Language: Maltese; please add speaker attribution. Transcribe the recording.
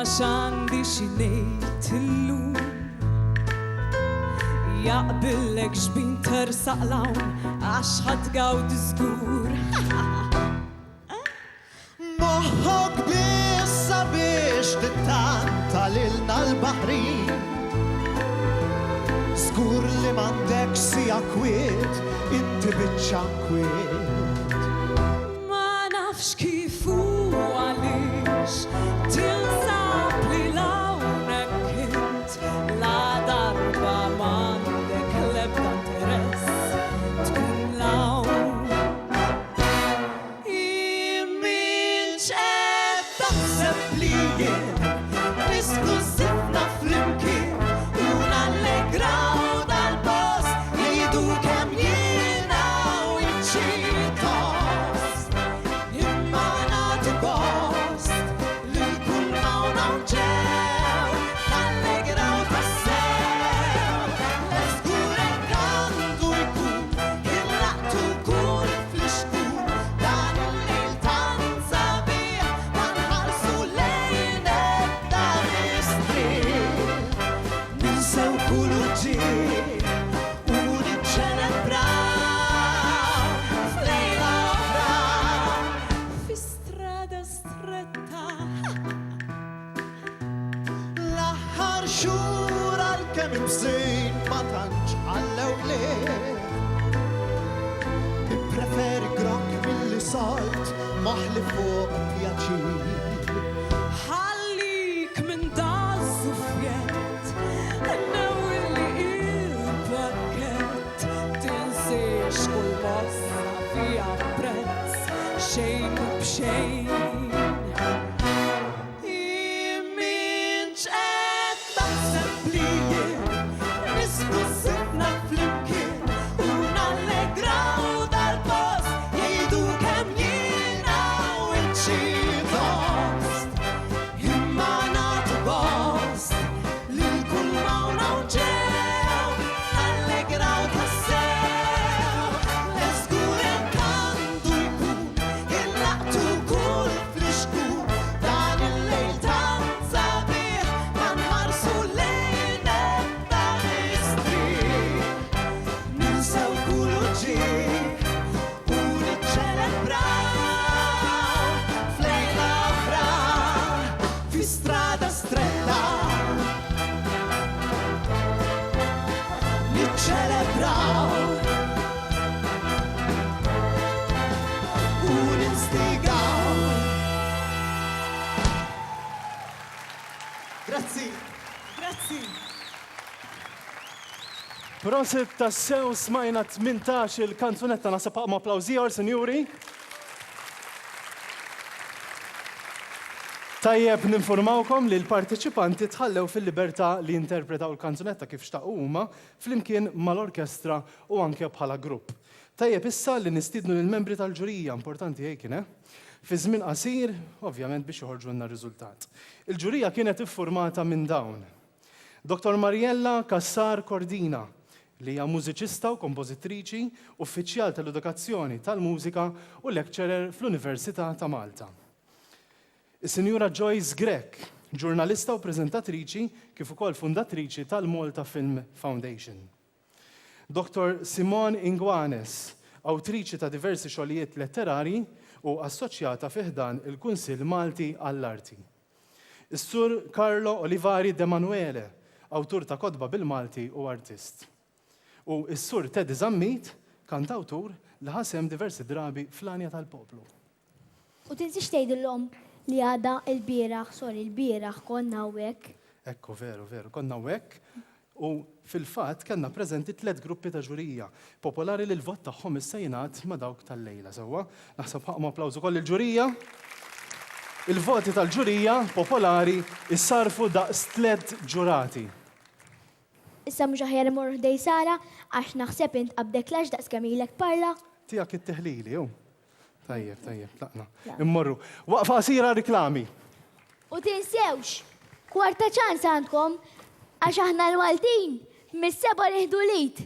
Speaker 1: x'għandi xi ngħid illum. Jaqbillek xbin tersaq l-hawn għax ħadgawd żgur.
Speaker 2: Moħħok bissa biex tittanta lilna l-baħrin. Żgur li m'għandek sija kwiet, inti biċċa kwiet.
Speaker 1: Ma nafx kif u għaliex tinsab li l-hawnhekk int la darba m'għandek l-ebda interess tkun l-hawn. Imminx qed taħseb li jien nisku sibna flimkien u nallegraw dal-post jgħidu kemm jiena u inċitos. Imma nagħti gost li kull hawn ġew nallegraw tassew. L-żgur hekk għandu jkun il-laqtu kull fl-ixkun dan il-lejl tant sabiħ ma nħarsu lejn ebda mistrieħ. Ninsew kull ġie u niċċelebraw f'lejla oħra fi strada stretta.
Speaker 2: L-aħħar xhur għalkemm imsejn ma tantx ħallew lejk. Nippreferi grok milli salt moħħli fuq pjaċir.
Speaker 1: Ħallik minn daż-żufjett, new illi il-pakkett tinsiex kull mossa fiha prezz xejn b'xejn. Imminx qed taħseb li jien nisku sibna flimkien u nallegraw dal-post jgħidu kemm jiena u inċitos. Imma nagħtu gost li kull hawn ġew nallegraw tassew. L-żgur hekk għandu jkun il-laqtu kull fl-ixkun dan il-lejl tant sabiħ ma nħarsu lejn ebda mistrieħ. Ninsew kull ġie u niċċelebraw f'lejla oħra fi strada stretta. Niċċelebraw u ninstigaw.
Speaker 2: Grazzi.
Speaker 1: Grazzi.
Speaker 3: Prosit tassew smajna 18 il-kanzunetta nasab ma' applawżijor, senjuri. Tajjeb ninformawkom li l-partiċipanti tħallew fil-libertà li jinterpretaw l-kanzunetta kif xtaqu huma flimkien mal-orkestra u anke bħala grupp. Tajjeb issa li nistidnu lill-membri tal-ġurija, importanti hekk, fi żmien qasir, ovvjament biex joħorġu lna riżultat. Il-ġurija kienet iffurmata minn dawn. Dr. Mariella Kassar Cordina, li hija mużiċista u kompożittriċi, uffiċjal tal-edukazzjoni tal-mużika u lecturer fl-Università ta' Malta. Is-Sinjura Joyce Grek, ġurnalista u preżentatriċi kif ukoll fundatriċi tal-Malta Film Foundation. Dr. Simon Ingwanes, awtriċi ta' diversi xogħlijiet letterarji u assoċjata fi ħdan il-Kunsill Malti għall-Arti. Is-Sur Carlo Olivari De Manuele, awtur ta' kodba bil-Malti u artist. U is-Sur Teddy Zammit, kantawtur li ħasem diversi drabi fl-Anja tal-Poplu.
Speaker 4: U tinsiex tgħidilhom li għada il-bieraħ konna hawnhekk.
Speaker 3: Ekku, veru, konna hawnhekk. U fil-fatt kellna preżenti 3 gruppi ta' ġurija, popolari li l-vot tagħhom issa jingħad ma' dawk tal-lejla sewwa. Naħseb ħaqmu applawżu koll il-ġurija. Il-voti tal-ġurija popolari issarfu daqs 3 ġurati.
Speaker 4: Issa mhux aħjar imorru ħdej Sara għax naħseb int qabdek lax daqs kemm ilek parla.
Speaker 3: Tiegħek it-teħlili, jew. Tajjeb, laqna. Immorru. Waqfa qasira riklami.
Speaker 4: U tinsewx, kwarta ċans għandkom għax aħna l-Maltin mis-seba' nieħdu lit.